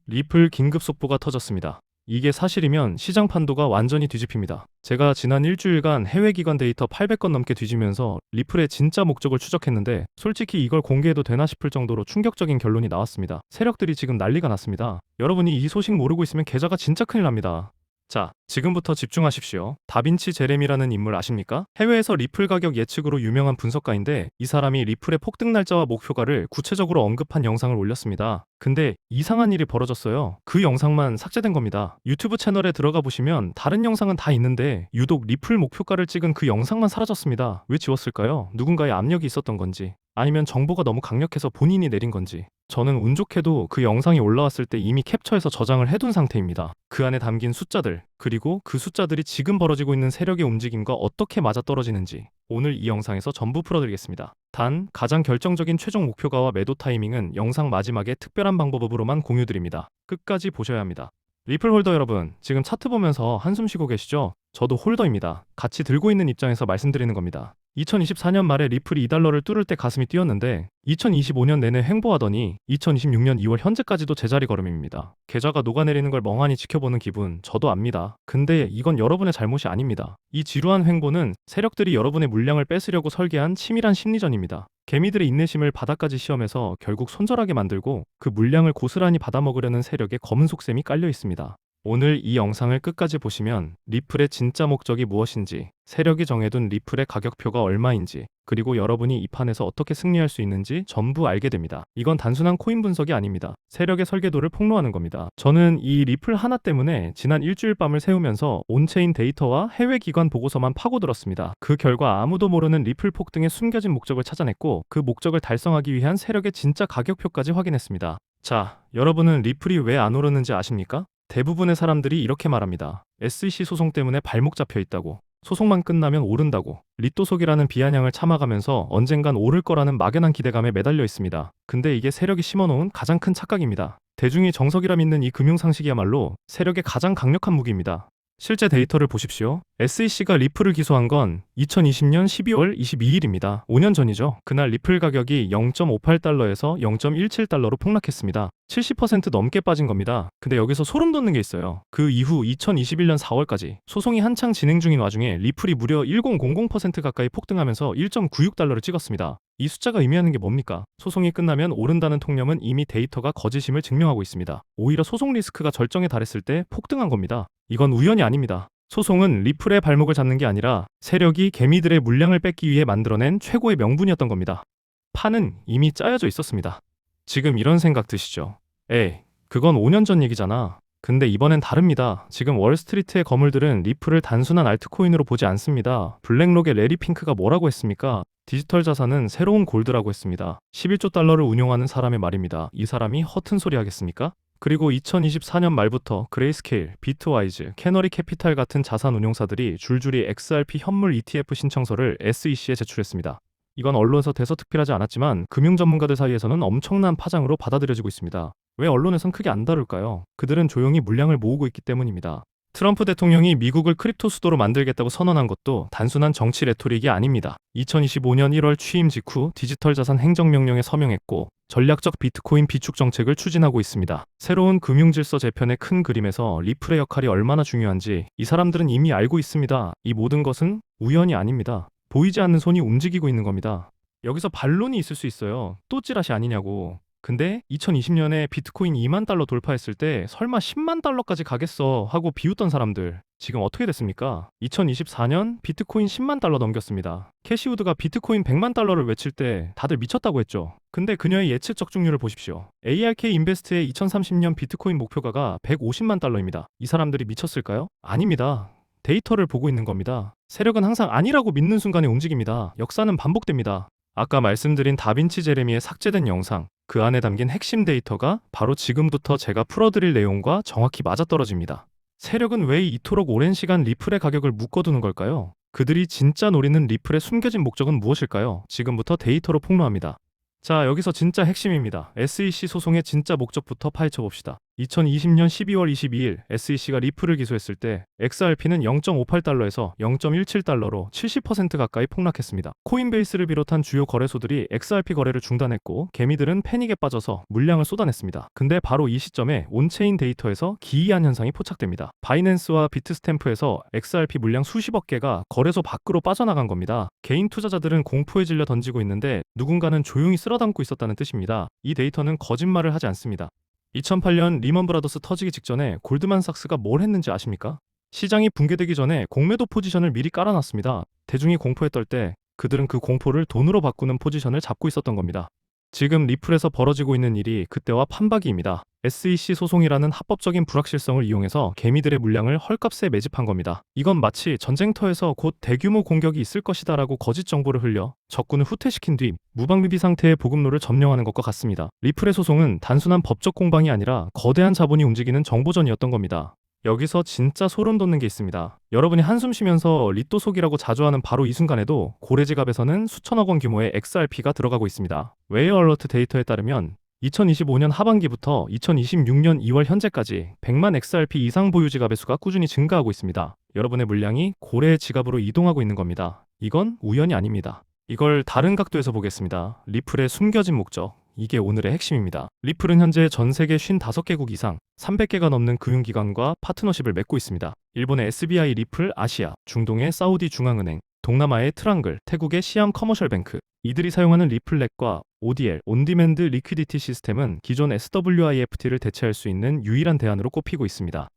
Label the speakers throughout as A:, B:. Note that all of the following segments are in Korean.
A: 리플 긴급 속보가 터졌습니다. 이게 사실이면 시장 판도가 완전히 뒤집힙니다. 제가 지난 일주일간 해외 기관 데이터 800건 넘게 뒤지면서 리플의 진짜 목적을 추적했는데 솔직히 이걸 공개해도 되나 싶을 정도로 충격적인 결론이 나왔습니다. 세력들이 지금 난리가 났습니다. 여러분이 이 소식 모르고 있으면 계좌가 진짜 큰일 납니다. 자, 지금부터 집중하십시오. 다빈치 제레미라는 인물 아십니까? 해외에서 리플 가격 예측으로 유명한 분석가인데 이 사람이 리플의 폭등 날짜와 목표가를 구체적으로 언급한 영상을 올렸습니다. 근데 이상한 일이 벌어졌어요. 그 영상만 삭제된 겁니다. 유튜브 채널에 들어가 보시면 다른 영상은 다 있는데 유독 리플 목표가를 찍은 그 영상만 사라졌습니다. 왜 지웠을까요? 누군가의 압력이 있었던 건지 아니면 정보가 너무 강력해서 본인이 내린 건지. 저는 운 좋게도 그 영상이 올라왔을 때 이미 캡처해서 저장을 해둔 상태입니다. 그 안에 담긴 숫자들, 그리고 그 숫자들이 지금 벌어지고 있는 세력의 움직임과 어떻게 맞아떨어지는지 오늘 이 영상에서 전부 풀어드리겠습니다. 단, 가장 결정적인 최종 목표가와 매도 타이밍은 영상 마지막에 특별한 방법으로만 공유드립니다. 끝까지 보셔야 합니다. 리플 홀더 여러분, 지금 차트 보면서 한숨 쉬고 계시죠? 저도 홀더입니다. 같이 들고 있는 입장에서 말씀드리는 겁니다. 2024년 말에 리플이 2달러를 뚫을 때 가슴이 뛰었는데 2025년 내내 횡보하더니 2026년 2월 현재까지도 제자리 걸음입니다. 계좌가 녹아내리는 걸 멍하니 지켜보는 기분 저도 압니다. 근데 이건 여러분의 잘못이 아닙니다. 이 지루한 횡보는 세력들이 여러분의 물량을 뺏으려고 설계한 치밀한 심리전입니다. 개미들의 인내심을 바닥까지 시험해서 결국 손절하게 만들고 그 물량을 고스란히 받아먹으려는 세력의 검은 속셈이 깔려 있습니다. 오늘 이 영상을 끝까지 보시면 리플의 진짜 목적이 무엇인지, 세력이 정해둔 리플의 가격표가 얼마인지, 그리고 여러분이 이 판에서 어떻게 승리할 수 있는지 전부 알게 됩니다. 이건 단순한 코인 분석이 아닙니다. 세력의 설계도를 폭로하는 겁니다. 저는 이 리플 하나 때문에 지난 일주일 밤을 새우면서 온체인 데이터와 해외 기관 보고서만 파고들었습니다. 그 결과 아무도 모르는 리플 폭등의 숨겨진 목적을 찾아냈고 그 목적을 달성하기 위한 세력의 진짜 가격표까지 확인했습니다. 자, 여러분은 리플이 왜 안 오르는지 아십니까? 대부분의 사람들이 이렇게 말합니다. SEC 소송 때문에 발목 잡혀 있다고. 소송만 끝나면 오른다고. 리또속이라는 비아냥을 참아가면서 언젠간 오를 거라는 막연한 기대감에 매달려 있습니다. 근데 이게 세력이 심어놓은 가장 큰 착각입니다. 대중이 정석이라 믿는 이 금융상식이야말로 세력의 가장 강력한 무기입니다. 실제 데이터를 보십시오. SEC가 리플을 기소한 건 2020년 12월 22일입니다. 5년 전이죠. 그날 리플 가격이 0.58달러에서 0.17달러로 폭락했습니다. 70% 넘게 빠진 겁니다. 근데 여기서 소름 돋는 게 있어요. 그 이후 2021년 4월까지 소송이 한창 진행 중인 와중에 리플이 무려 1000% 가까이 폭등하면서 1.96달러를 찍었습니다. 이 숫자가 의미하는 게 뭡니까? 소송이 끝나면 오른다는 통념은 이미 데이터가 거짓임을 증명하고 있습니다. 오히려 소송 리스크가 절정에 달했을 때 폭등한 겁니다. 이건 우연이 아닙니다. 소송은 리플의 발목을 잡는 게 아니라 세력이 개미들의 물량을 뺏기 위해 만들어낸 최고의 명분이었던 겁니다. 판은 이미 짜여져 있었습니다. 지금 이런 생각 드시죠? 그건 5년 전 얘기잖아. 근데 이번엔 다릅니다. 지금 월스트리트의 거물들은 리플을 단순한 알트코인으로 보지 않습니다. 블랙록의 레리 핑크가 뭐라고 했습니까? 디지털 자산은 새로운 골드라고 했습니다. 11조 달러를 운용하는 사람의 말입니다. 이 사람이 허튼 소리 하겠습니까? 그리고 2024년 말부터 그레이스케일, 비트와이즈, 캐너리 캐피탈 같은 자산 운용사들이 줄줄이 XRP 현물 ETF 신청서를 SEC에 제출했습니다. 이건 언론에서 대서특필하지 않았지만 금융 전문가들 사이에서는 엄청난 파장으로 받아들여지고 있습니다. 왜 언론에선 크게 안 다룰까요? 그들은 조용히 물량을 모으고 있기 때문입니다. 트럼프 대통령이 미국을 크립토 수도로 만들겠다고 선언한 것도 단순한 정치 레토릭이 아닙니다. 2025년 1월 취임 직후 디지털 자산 행정명령에 서명했고 전략적 비트코인 비축 정책을 추진하고 있습니다. 새로운 금융질서 재편의 큰 그림에서 리플의 역할이 얼마나 중요한지 이 사람들은 이미 알고 있습니다. 이 모든 것은 우연이 아닙니다. 보이지 않는 손이 움직이고 있는 겁니다. 여기서 반론이 있을 수 있어요. 또 찌라시 아니냐고. 근데 2020년에 비트코인 2만 달러 돌파했을 때 설마 10만 달러까지 가겠어 하고 비웃던 사람들 지금 어떻게 됐습니까? 2024년 비트코인 10만 달러 넘겼습니다. 캐시우드가 비트코인 100만 달러를 외칠 때 다들 미쳤다고 했죠. 근데 그녀의 예측 적중률을 보십시오. ARK 인베스트의 2030년 비트코인 목표가가 150만 달러입니다. 이 사람들이 미쳤을까요? 아닙니다. 데이터를 보고 있는 겁니다. 세력은 항상 아니라고 믿는 순간에 움직입니다. 역사는 반복됩니다. 아까 말씀드린 다빈치 제레미의 삭제된 영상, 그 안에 담긴 핵심 데이터가 바로 지금부터 제가 풀어드릴 내용과 정확히 맞아떨어집니다. 세력은 왜 이토록 오랜 시간 리플의 가격을 묶어두는 걸까요? 그들이 진짜 노리는 리플의 숨겨진 목적은 무엇일까요? 지금부터 데이터로 폭로합니다. 자, 여기서 진짜 핵심입니다. SEC 소송의 진짜 목적부터 파헤쳐 봅시다. 2020년 12월 22일 SEC가 리플을 기소했을 때 XRP는 0.58달러에서 0.17달러로 70% 가까이 폭락했습니다. 코인베이스를 비롯한 주요 거래소들이 XRP 거래를 중단했고 개미들은 패닉에 빠져서 물량을 쏟아냈습니다. 근데 바로 이 시점에 온체인 데이터에서 기이한 현상이 포착됩니다. 바이낸스와 비트스탬프에서 XRP 물량 수십억 개가 거래소 밖으로 빠져나간 겁니다. 개인 투자자들은 공포에 질려 던지고 있는데 누군가는 조용히 쓸어담고 있었다는 뜻입니다. 이 데이터는 거짓말을 하지 않습니다. 2008년 리먼 브라더스 터지기 직전에 골드만삭스가 뭘 했는지 아십니까? 시장이 붕괴되기 전에 공매도 포지션을 미리 깔아놨습니다. 대중이 공포에 떨 때 그들은 그 공포를 돈으로 바꾸는 포지션을 잡고 있었던 겁니다. 지금 리플에서 벌어지고 있는 일이 그때와 판박이입니다. SEC 소송이라는 합법적인 불확실성을 이용해서 개미들의 물량을 헐값에 매집한 겁니다. 이건 마치 전쟁터에서 곧 대규모 공격이 있을 것이다라고 거짓 정보를 흘려 적군을 후퇴시킨 뒤 무방비비 상태의 보급로를 점령하는 것과 같습니다. 리플의 소송은 단순한 법적 공방이 아니라 거대한 자본이 움직이는 정보전이었던 겁니다. 여기서 진짜 소름 돋는 게 있습니다. 여러분이 한숨 쉬면서 리또 속이라고 자주 하는 바로 이 순간에도 고래 지갑에서는 수천억 원 규모의 XRP가 들어가고 있습니다. 웨어 얼러트 데이터에 따르면 2025년 하반기부터 2026년 2월 현재까지 100만 XRP 이상 보유 지갑의 수가 꾸준히 증가하고 있습니다. 여러분의 물량이 고래의 지갑으로 이동하고 있는 겁니다. 이건 우연이 아닙니다. 이걸 다른 각도에서 보겠습니다. 리플의 숨겨진 목적. 이게 오늘의 핵심입니다. 리플은 현재 전 세계 55개국 이상 300개가 넘는 금융기관과 파트너십을 맺고 있습니다. 일본의 SBI 리플 아시아, 중동의 사우디 중앙은행, 동남아의 트랑글, 태국의 시암 커머셜뱅크. 이들이 사용하는 리플렉과 ODL, 온디맨드 리퀴디티 시스템은 기존 SWIFT를 대체할 수 있는 유일한 대안으로 꼽히고 있습니다.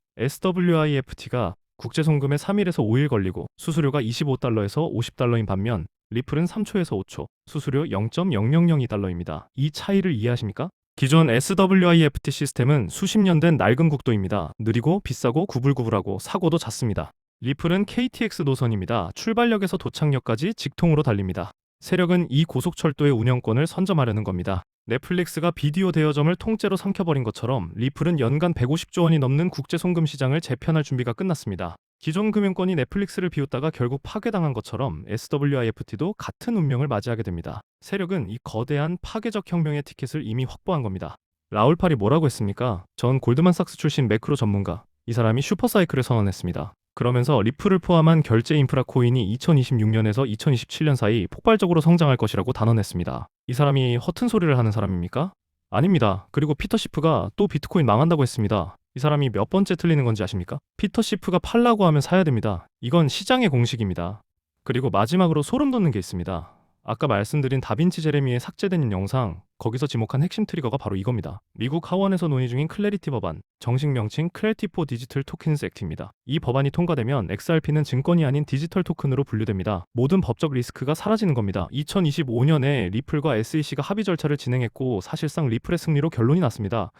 A: SWIFT가 국제 송금에 3일에서 5일 걸리고 수수료가 25달러에서 50달러인 반면 리플은 3초에서 5초, 수수료 0.0002달러입니다. 이 차이를 이해하십니까? 기존 SWIFT 시스템은 수십 년 된 낡은 국도입니다. 느리고 비싸고 구불구불하고 사고도 잦습니다. 리플은 KTX 노선입니다. 출발역에서 도착역까지 직통으로 달립니다. 세력은 이 고속철도의 운영권을 선점하려는 겁니다. 넷플릭스가 비디오 대여점을 통째로 삼켜버린 것처럼 리플은 연간 150조 원이 넘는 국제 송금 시장을 재편할 준비가 끝났습니다. 기존 금융권이 넷플릭스를 비웃다가 결국 파괴당한 것처럼 SWIFT도 같은 운명을 맞이하게 됩니다. 세력은 이 거대한 파괴적 혁명의 티켓을 이미 확보한 겁니다. 라울 팔이 뭐라고 했습니까? 전 골드만삭스 출신 매크로 전문가. 이 사람이 슈퍼사이클을 선언했습니다. 그러면서 리플을 포함한 결제 인프라 코인이 2026년에서 2027년 사이 폭발적으로 성장할 것이라고 단언했습니다. 이 사람이 허튼 소리를 하는 사람입니까? 아닙니다. 그리고 피터 시프가 또 비트코인 망한다고 했습니다. 이 사람이 몇 번째 틀리는 건지 아십니까? 피터 시프가 팔라고 하면 사야 됩니다. 이건 시장의 공식입니다. 그리고 마지막으로 소름 돋는 게 있습니다. 아까 말씀드린 다빈치 제레미의 삭제된 영상, 거기서 지목한 핵심 트리거가 바로 이겁니다. 미국 하원에서 논의 중인 클래리티 법안, 정식 명칭 클래리티 포 디지털 토큰스 액트입니다. 이 법안이 통과되면 XRP는 증권이 아닌 디지털 토큰으로 분류됩니다. 모든 법적 리스크가 사라지는 겁니다. 2025년에 리플과 SEC가 합의 절차를 진행했고 사실상 리플의 승리로 결론이 났습니다.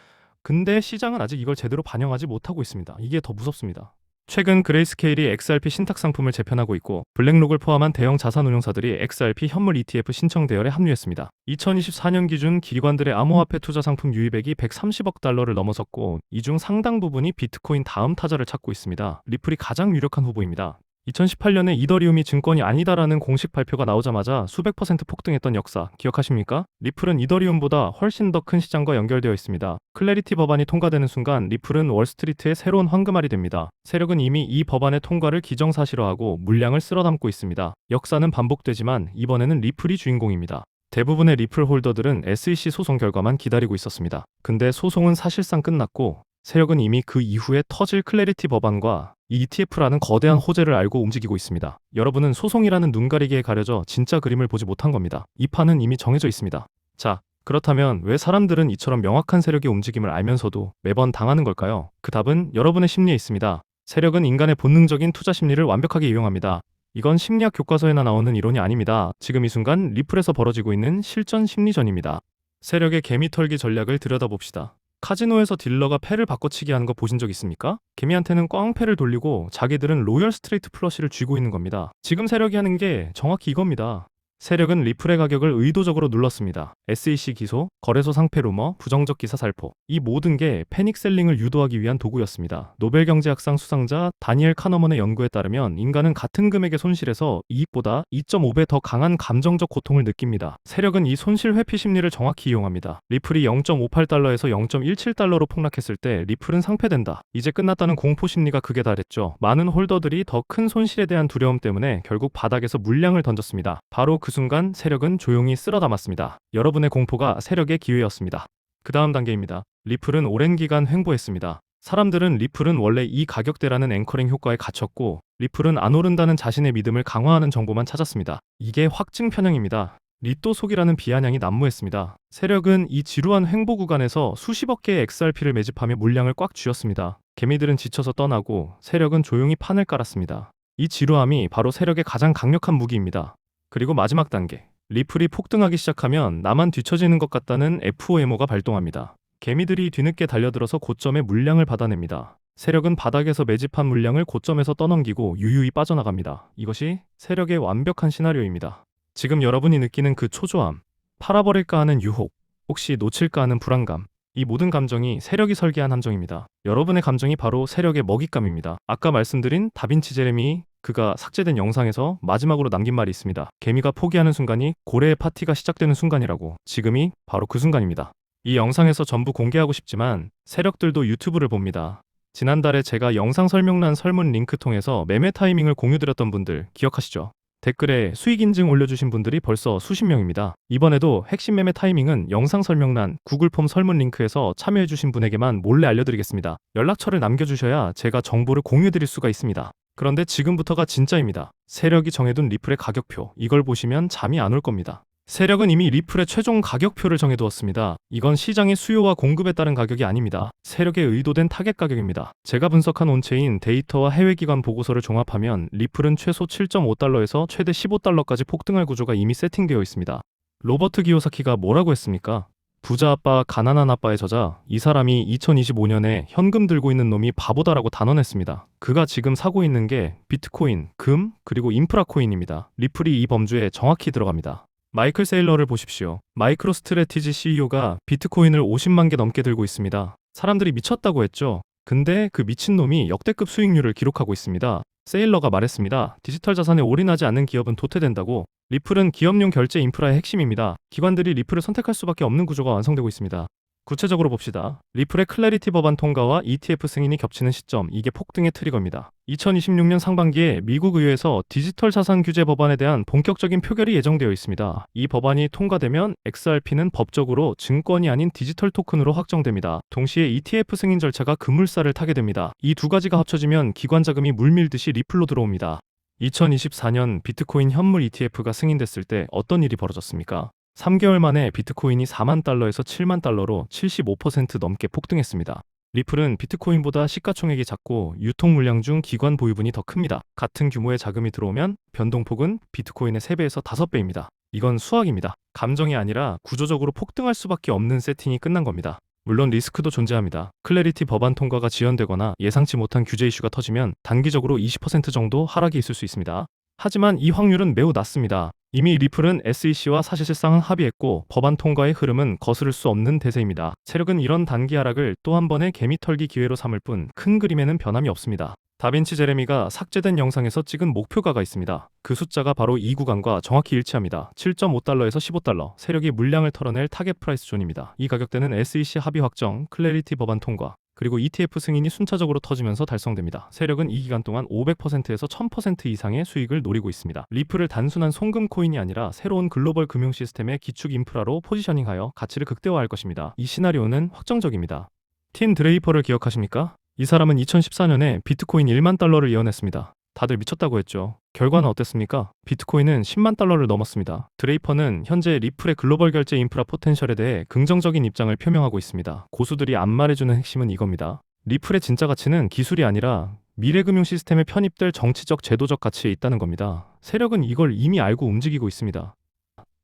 A: 근데 시장은 아직 이걸 제대로 반영하지 못하고 있습니다. 이게 더 무섭습니다. 최근 그레이스케일이 XRP 신탁 상품을 재편하고 있고 블랙록을 포함한 대형 자산운용사들이 XRP 현물 ETF 신청 대열에 합류했습니다. 2024년 기준 기관들의 암호화폐 투자 상품 유입액이 130억 달러를 넘어섰고 이 중 상당 부분이 비트코인 다음 타자를 찾고 있습니다. 리플이 가장 유력한 후보입니다. 2018년에 이더리움이 증권이 아니다라는 공식 발표가 나오자마자 수백 퍼센트 폭등했던 역사 기억하십니까? 리플은 이더리움보다 훨씬 더 큰 시장과 연결되어 있습니다. 클래리티 법안이 통과되는 순간 리플은 월스트리트의 새로운 황금알이 됩니다. 세력은 이미 이 법안의 통과를 기정사실화하고 물량을 쓸어담고 있습니다. 역사는 반복되지만 이번에는 리플이 주인공입니다. 대부분의 리플 홀더들은 SEC 소송 결과만 기다리고 있었습니다. 근데 소송은 사실상 끝났고 세력은 이미 그 이후에 터질 클래리티 법안과 ETF라는 거대한 호재를 알고 움직이고 있습니다. 여러분은 소송이라는 눈가리개에 가려져 진짜 그림을 보지 못한 겁니다. 이 판은 이미 정해져 있습니다. 자, 그렇다면 왜 사람들은 이처럼 명확한 세력의 움직임을 알면서도 매번 당하는 걸까요? 그 답은 여러분의 심리에 있습니다. 세력은 인간의 본능적인 투자 심리를 완벽하게 이용합니다. 이건 심리학 교과서에나 나오는 이론이 아닙니다. 지금 이 순간 리플에서 벌어지고 있는 실전 심리전입니다. 세력의 개미 털기 전략을 들여다봅시다. 카지노에서 딜러가 패를 바꿔치기 하는 거 보신 적 있습니까? 개미한테는 꽝패를 돌리고 자기들은 로열 스트레이트 플러시를 쥐고 있는 겁니다. 지금 세력이 하는 게 정확히 이겁니다. 세력은 리플의 가격을 의도적으로 눌렀습니다. SEC 기소, 거래소 상패 루머, 부정적 기사 살포. 이 모든 게 패닉셀링을 유도하기 위한 도구였습니다. 노벨 경제학상 수상자 다니엘 카너먼의 연구에 따르면 인간은 같은 금액의 손실에서 이익보다 2.5배 더 강한 감정적 고통을 느낍니다. 세력은 이 손실 회피 심리를 정확히 이용합니다. 리플이 0.58달러에서 0.17달러로 폭락했을 때 리플은 상폐된다. 이제 끝났다는 공포 심리가 극에 달했죠. 많은 홀더들이 더 큰 손실에 대한 두려움 때문에 결국 바닥에서 물량을 던졌습니다. 바로 그 순간 세력은 조용히 쓸어 담았습니다. 여러분의 공포가 세력의 기회였습니다. 그 다음 단계입니다. 리플은 오랜 기간 횡보했습니다. 사람들은 리플은 원래 이 가격대라는 앵커링 효과에 갇혔고 리플은 안 오른다는 자신의 믿음을 강화하는 정보만 찾았습니다. 이게 확증 편향입니다. 리또 속이라는 비아냥이 난무했습니다. 세력은 이 지루한 횡보 구간에서 수십억 개의 XRP를 매집하며 물량을 꽉 쥐었습니다. 개미들은 지쳐서 떠나고 세력은 조용히 판을 깔았습니다. 이 지루함이 바로 세력의 가장 강력한 무기입니다. 그리고 마지막 단계. 리플이 폭등하기 시작하면 나만 뒤처지는 것 같다는 FOMO가 발동합니다. 개미들이 뒤늦게 달려들어서 고점에 물량을 받아냅니다. 세력은 바닥에서 매집한 물량을 고점에서 떠넘기고 유유히 빠져나갑니다. 이것이 세력의 완벽한 시나리오입니다. 지금 여러분이 느끼는 그 초조함, 팔아버릴까 하는 유혹, 혹시 놓칠까 하는 불안감, 이 모든 감정이 세력이 설계한 함정입니다. 여러분의 감정이 바로 세력의 먹잇감입니다. 아까 말씀드린 다빈치 제레미, 그가 삭제된 영상에서 마지막으로 남긴 말이 있습니다. 개미가 포기하는 순간이 고래의 파티가 시작되는 순간이라고. 지금이 바로 그 순간입니다. 이 영상에서 전부 공개하고 싶지만 세력들도 유튜브를 봅니다. 지난달에 제가 영상 설명란 설문 링크 통해서 매매 타이밍을 공유드렸던 분들 기억하시죠? 댓글에 수익 인증 올려주신 분들이 벌써 수십 명입니다. 이번에도 핵심 매매 타이밍은 영상 설명란 구글 폼 설문 링크에서 참여해주신 분에게만 몰래 알려드리겠습니다. 연락처를 남겨주셔야 제가 정보를 공유드릴 수가 있습니다. 그런데 지금부터가 진짜입니다. 세력이 정해둔 리플의 가격표, 이걸 보시면 잠이 안 올 겁니다. 세력은 이미 리플의 최종 가격표를 정해두었습니다. 이건 시장의 수요와 공급에 따른 가격이 아닙니다. 세력의 의도된 타겟 가격입니다. 제가 분석한 온체인 데이터와 해외기관 보고서를 종합하면 리플은 최소 7.5달러에서 최대 15달러까지 폭등할 구조가 이미 세팅되어 있습니다. 로버트 기요사키가 뭐라고 했습니까? 부자 아빠, 가난한 아빠의 저자, 이 사람이 2025년에 현금 들고 있는 놈이 바보다라고 단언했습니다. 그가 지금 사고 있는 게 비트코인, 금, 그리고 인프라 코인입니다. 리플이 이 범주에 정확히 들어갑니다. 마이클 세일러를 보십시오. 마이크로 스트래티지 CEO가 비트코인을 50만 개 넘게 들고 있습니다. 사람들이 미쳤다고 했죠. 근데 그 미친놈이 역대급 수익률을 기록하고 있습니다. 세일러가 말했습니다. 디지털 자산에 올인하지 않는 기업은 도태된다고. 리플은 기업용 결제 인프라의 핵심입니다. 기관들이 리플을 선택할 수밖에 없는 구조가 완성되고 있습니다. 구체적으로 봅시다. 리플의 클래리티 법안 통과와 ETF 승인이 겹치는 시점, 이게 폭등의 트리거입니다. 2026년 상반기에 미국 의회에서 디지털 자산 규제 법안에 대한 본격적인 표결이 예정되어 있습니다. 이 법안이 통과되면 XRP는 법적으로 증권이 아닌 디지털 토큰으로 확정됩니다. 동시에 ETF 승인 절차가 급물살을 타게 됩니다. 이 두 가지가 합쳐지면 기관 자금이 물밀듯이 리플로 들어옵니다. 2024년 비트코인 현물 ETF가 승인됐을 때 어떤 일이 벌어졌습니까? 3개월 만에 비트코인이 4만 달러에서 7만 달러로 75% 넘게 폭등했습니다. 리플은 비트코인보다 시가총액이 작고 유통 물량 중 기관 보유분이 더 큽니다. 같은 규모의 자금이 들어오면 변동폭은 비트코인의 3배에서 5배입니다. 이건 수학입니다. 감정이 아니라 구조적으로 폭등할 수밖에 없는 세팅이 끝난 겁니다. 물론 리스크도 존재합니다. 클래리티 법안 통과가 지연되거나 예상치 못한 규제 이슈가 터지면 단기적으로 20% 정도 하락이 있을 수 있습니다. 하지만 이 확률은 매우 낮습니다. 이미 리플은 SEC와 사실상은 합의했고 법안 통과의 흐름은 거스를 수 없는 대세입니다. 세력은 이런 단기 하락을 또 한 번의 개미 털기 기회로 삼을 뿐 큰 그림에는 변함이 없습니다. 다빈치 제레미가 삭제된 영상에서 찍은 목표가가 있습니다. 그 숫자가 바로 이 구간과 정확히 일치합니다. 7.5달러에서 15달러, 세력이 물량을 털어낼 타겟 프라이스 존입니다. 이 가격대는 SEC 합의 확정, 클래리티 법안 통과, 그리고 ETF 승인이 순차적으로 터지면서 달성됩니다. 세력은 이 기간 동안 500%에서 1000% 이상의 수익을 노리고 있습니다. 리플을 단순한 송금 코인이 아니라 새로운 글로벌 금융 시스템의 기축 인프라로 포지셔닝하여 가치를 극대화할 것입니다. 이 시나리오는 확정적입니다. 팀 드레이퍼를 기억하십니까? 이 사람은 2014년에 비트코인 1만 달러를 예언했습니다. 다들 미쳤다고 했죠. 결과는 어땠습니까? 비트코인은 10만 달러를 넘었습니다. 드레이퍼는 현재 리플의 글로벌 결제 인프라 포텐셜에 대해 긍정적인 입장을 표명하고 있습니다. 고수들이 안 말해주는 핵심은 이겁니다. 리플의 진짜 가치는 기술이 아니라 미래 금융 시스템에 편입될 정치적 제도적 가치에 있다는 겁니다. 세력은 이걸 이미 알고 움직이고 있습니다.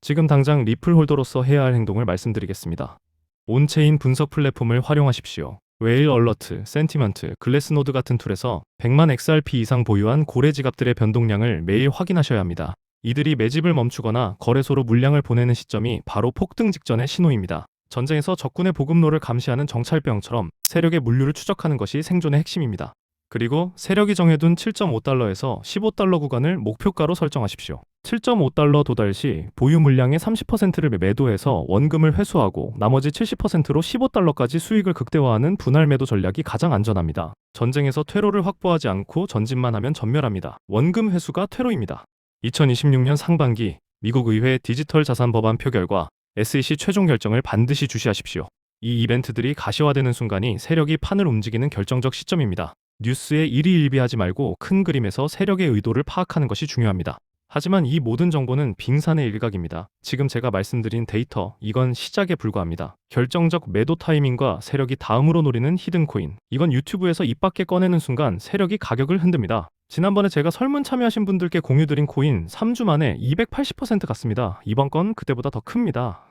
A: 지금 당장 리플 홀더로서 해야 할 행동을 말씀드리겠습니다. 온체인 분석 플랫폼을 활용하십시오. 웨일 얼러트, 센티먼트, 글래스노드 같은 툴에서 100만 XRP 이상 보유한 고래 지갑들의 변동량을 매일 확인하셔야 합니다. 이들이 매집을 멈추거나 거래소로 물량을 보내는 시점이 바로 폭등 직전의 신호입니다. 전쟁에서 적군의 보급로를 감시하는 정찰병처럼 세력의 물류를 추적하는 것이 생존의 핵심입니다. 그리고 세력이 정해둔 7.5달러에서 15달러 구간을 목표가로 설정하십시오. 7.5달러 도달 시 보유 물량의 30%를 매도해서 원금을 회수하고 나머지 70%로 15달러까지 수익을 극대화하는 분할 매도 전략이 가장 안전합니다. 전쟁에서 퇴로를 확보하지 않고 전진만 하면 전멸합니다. 원금 회수가 퇴로입니다. 2026년 상반기 미국 의회 디지털 자산 법안 표결과 SEC 최종 결정을 반드시 주시하십시오. 이 이벤트들이 가시화되는 순간이 세력이 판을 움직이는 결정적 시점입니다. 뉴스에 일희일비하지 말고 큰 그림에서 세력의 의도를 파악하는 것이 중요합니다. 하지만 이 모든 정보는 빙산의 일각입니다. 지금 제가 말씀드린 데이터, 이건 시작에 불과합니다. 결정적 매도 타이밍과 세력이 다음으로 노리는 히든코인, 이건 유튜브에서 입 밖에 꺼내는 순간 세력이 가격을 흔듭니다. 지난번에 제가 설문 참여하신 분들께 공유드린 코인 3주 만에 280% 갔습니다. 이번 건 그때보다 더 큽니다.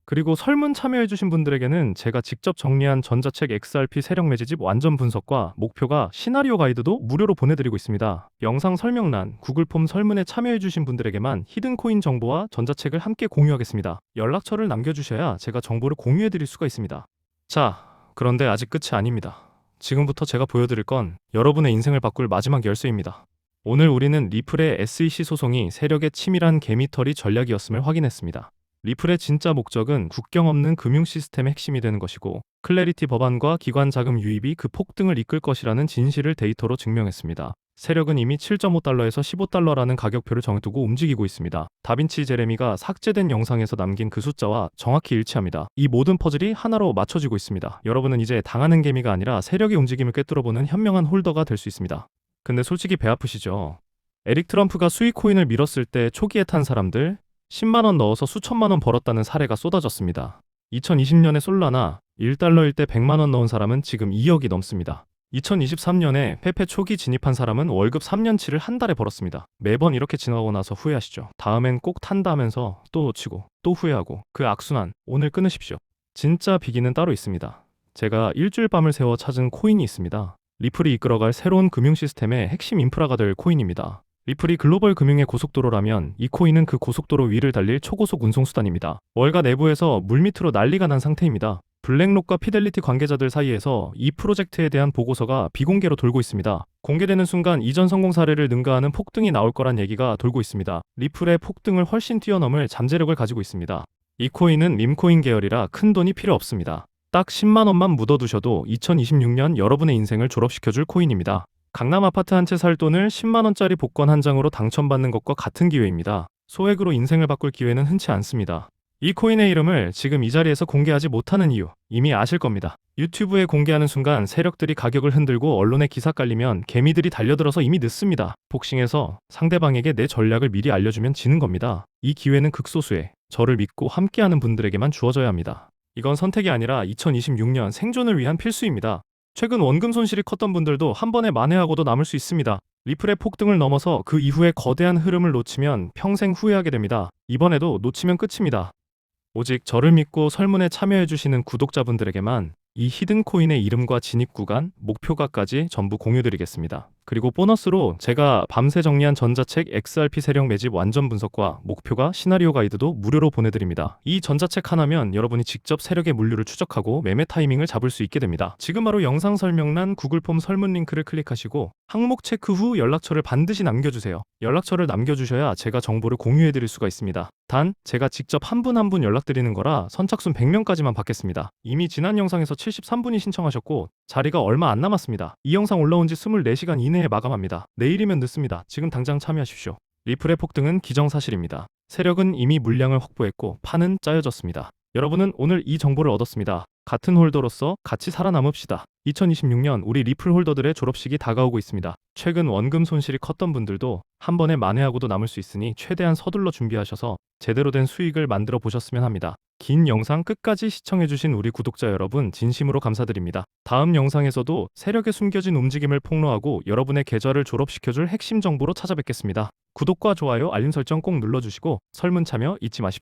A: 그리고 설문 참여해주신 분들에게는 제가 직접 정리한 전자책 XRP 세력 매지집 완전 분석과 목표가 시나리오 가이드도 무료로 보내드리고 있습니다. 영상 설명란, 구글 폼 설문에 참여해주신 분들에게만 히든코인 정보와 전자책을 함께 공유하겠습니다. 연락처를 남겨주셔야 제가 정보를 공유해드릴 수가 있습니다. 자, 그런데 아직 끝이 아닙니다. 지금부터 제가 보여드릴 건 여러분의 인생을 바꿀 마지막 열쇠입니다. 오늘 우리는 리플의 SEC 소송이 세력의 치밀한 개미털이 전략이었음을 확인했습니다. 리플의 진짜 목적은 국경 없는 금융 시스템의 핵심이 되는 것이고 클래리티 법안과 기관 자금 유입이 그 폭등을 이끌 것이라는 진실을 데이터로 증명했습니다. 세력은 이미 7.5달러에서 15달러라는 가격표를 정해두고 움직이고 있습니다. 다빈치 제레미가 삭제된 영상에서 남긴 그 숫자와 정확히 일치합니다. 이 모든 퍼즐이 하나로 맞춰지고 있습니다. 여러분은 이제 당하는 개미가 아니라 세력의 움직임을 꿰뚫어보는 현명한 홀더가 될 수 있습니다. 근데 솔직히 배 아프시죠? 에릭 트럼프가 수익 코인을 밀었을 때 초기에 탄 사람들 10만원 넣어서 수천만원 벌었다는 사례가 쏟아졌습니다. 2020년에 솔라나 1달러일 때 100만원 넣은 사람은 지금 2억이 넘습니다. 2023년에 페페 초기 진입한 사람은 월급 3년치를 한 달에 벌었습니다. 매번 이렇게 지나고 나서 후회하시죠. 다음엔 꼭 탄다면서 또 놓치고 또 후회하고 그 악순환 오늘 끊으십시오. 진짜 비기는 따로 있습니다. 제가 일주일 밤을 새워 찾은 코인이 있습니다. 리플이 이끌어갈 새로운 금융 시스템의 핵심 인프라가 될 코인입니다. 리플이 글로벌 금융의 고속도로라면 이 코인은 그 고속도로 위를 달릴 초고속 운송수단입니다. 월가 내부에서 물밑으로 난리가 난 상태입니다. 블랙록과 피델리티 관계자들 사이에서 이 프로젝트에 대한 보고서가 비공개로 돌고 있습니다. 공개되는 순간 이전 성공 사례를 능가하는 폭등이 나올 거란 얘기가 돌고 있습니다. 리플의 폭등을 훨씬 뛰어넘을 잠재력을 가지고 있습니다. 이 코인은 밈코인 계열이라 큰 돈이 필요 없습니다. 딱 10만원만 묻어두셔도 2026년 여러분의 인생을 졸업시켜줄 코인입니다. 강남 아파트 한 채 살 돈을 10만원짜리 복권 한 장으로 당첨받는 것과 같은 기회입니다. 소액으로 인생을 바꿀 기회는 흔치 않습니다. 이 코인의 이름을 지금 이 자리에서 공개하지 못하는 이유 이미 아실 겁니다. 유튜브에 공개하는 순간 세력들이 가격을 흔들고 언론에 기사 깔리면 개미들이 달려들어서 이미 늦습니다. 복싱에서 상대방에게 내 전략을 미리 알려주면 지는 겁니다. 이 기회는 극소수의 저를 믿고 함께하는 분들에게만 주어져야 합니다. 이건 선택이 아니라 2026년 생존을 위한 필수입니다. 최근 원금 손실이 컸던 분들도 한 번에 만회하고도 남을 수 있습니다. 리플의 폭등을 넘어서 그 이후에 거대한 흐름을 놓치면 평생 후회하게 됩니다. 이번에도 놓치면 끝입니다. 오직 저를 믿고 설문에 참여해주시는 구독자분들에게만 이 히든코인의 이름과 진입 구간, 목표가까지 전부 공유드리겠습니다. 그리고 보너스로 제가 밤새 정리한 전자책 XRP 세력 매집 완전 분석과 목표가 시나리오 가이드도 무료로 보내드립니다. 이 전자책 하나면 여러분이 직접 세력의 물류를 추적하고 매매 타이밍을 잡을 수 있게 됩니다. 지금 바로 영상 설명란 구글 폼 설문 링크를 클릭하시고 항목 체크 후 연락처를 반드시 남겨주세요. 연락처를 남겨주셔야 제가 정보를 공유해드릴 수가 있습니다. 단 제가 직접 한 분 한 분 연락드리는 거라 선착순 100명까지만 받겠습니다. 이미 지난 영상에서 73분이 신청하셨고 자리가 얼마 안 남았습니다. 이 영상 올라온 지 24시간 이내에 마감합니다. 내일이면 늦습니다. 지금 당장 참여하십시오. 리플의 폭등은 기정사실입니다. 세력은 이미 물량을 확보했고 판은 짜여졌습니다. 여러분은 오늘 이 정보를 얻었습니다. 같은 홀더로서 같이 살아남읍시다. 2026년 우리 리플 홀더들의 졸업식이 다가오고 있습니다. 최근 원금 손실이 컸던 분들도 한 번에 만회하고도 남을 수 있으니 최대한 서둘러 준비하셔서 제대로 된 수익을 만들어 보셨으면 합니다. 긴 영상 끝까지 시청해주신 우리 구독자 여러분 진심으로 감사드립니다. 다음 영상에서도 세력의 숨겨진 움직임을 폭로하고 여러분의 계좌를 졸업시켜줄 핵심 정보로 찾아뵙겠습니다. 구독과 좋아요, 알림 설정 꼭 눌러주시고 설문 참여 잊지 마십시오.